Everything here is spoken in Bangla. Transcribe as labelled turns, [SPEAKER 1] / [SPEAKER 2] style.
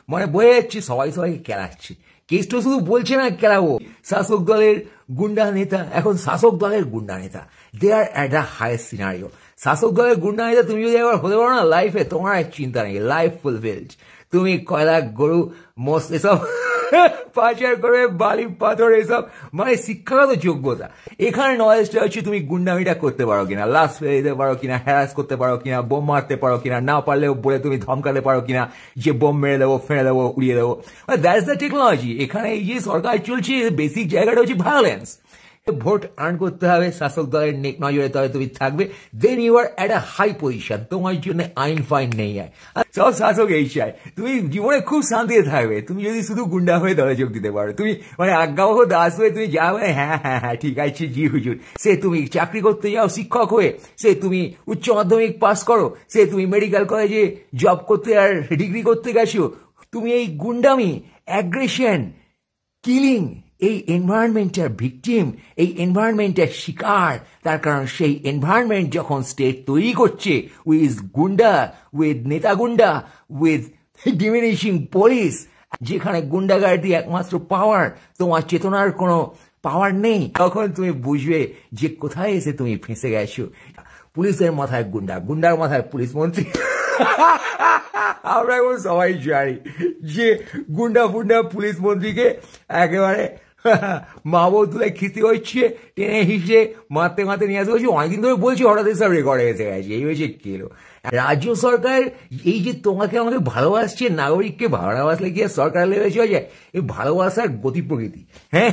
[SPEAKER 1] মানে বোঝা যাচ্ছে সবাই সবাইকে কেলাচ্ছে। কেসটা শুধু বলছে না কেলাবো, শাসক দলের গুন্ডা নেতা এখন শাসক দলের গুন্ডা নেতা, দে আর অ্যাট দ্য হাইয়েস্ট সিনারিও। শাসক দলের গুন্ডা নেতা তুমি যদি একবার হতে পারো না লাইফে, তোমার আর চিন্তা নেই, লাইফ ফুলফিলড। তুমি কয়লা গরু মোষ এসব পাচার করে, বালি পাথর এসব, মানে শিক্ষাগত যোগ্যতা। এখানে নলেজটা হচ্ছে তুমি গুন্ডামিটা করতে পারো কিনা, লাশ ফেলে দিতে পারো কিনা, হ্যারাস করতে পারো কিনা, বোম মারতে পারো কিনা, না পারলেও বলে তুমি ধমকাতে পারো কিনা যে বোম মেরে দেবো, ফেলে দেবো, উড়িয়ে দেবো। That's the technology. এখানে এই যে সরকার চলছে, বেসিক জায়গাটা হচ্ছে ভায়োলেন্স। ভোট আর্ন করতে হবে, শাসক দলের নেক নজরে তবে তুমি থাকবে, then you are at a high position, তোমার জন্য আইন ফাইন নেই। সব শাসক এই চায় তুমি জীবনে খুব শান্তিতে থাকবে, তুমি যদি শুধু গুন্ডা হয়ে দলে যোগ দিতে পারো। তুমি মানে আজ্ঞাবহ দাস হয়ে তুমি যা হয়ে হ্যাঁ হ্যাঁ হ্যাঁ ঠিক আছে জি হুজুর, সে তুমি চাকরি করতে যাও শিক্ষক হয়ে, সে তুমি উচ্চ মাধ্যমিক পাস করো, সে তুমি মেডিকেল কলেজে জব করতে আর ডিগ্রি করতে গেছো, তুমি এই গুন্ডামি, অ্যাগ্রেশন, কিলিং, এই এনভায়রনমেন্টের ভিকটিম, এই এনভায়রনমেন্টের শিকার। তার কারণ সেই এনভায়রনমেন্ট যখন স্টেট তৈরি করছে উইথ গুন্ডা, উইথ নেতা গুন্ডা, উইথ ডিমিনিশিং পুলিশ, যেখানে গুন্ডাগার্দি একমাত্র পাওয়ার, তোমার চেতনার কোনো পাওয়ার নেই, তখন তুমি বুঝবে যে কোথায় এসে তুমি ফেঁসে গেছো। পুলিশের মাথায় গুন্ডা, গুন্ডার মাথায় পুলিশ মন্ত্রী। আমরা এখন সবাই জানি যে গুন্ডা ফুন্ডা পুলিশ মন্ত্রীকে একেবারে মা বউ তুলে খিস্তি হচ্ছে, টেনে হিসে মারতে মারতে নিয়ে আসতে হচ্ছে। অনেকদিন ধরে বলছি, হঠাৎ সব রেকর্ডে এসে গেছে, এই হয়েছে কেলো। রাজ্য সরকার এই যে তোমাকে আমাকে ভালোবাসছে, নাগরিককে ভালোবাসলে কি আর সরকার লেগেছে হয়ে যায়? এই ভালোবাসার গতি প্রকৃতি, হ্যাঁ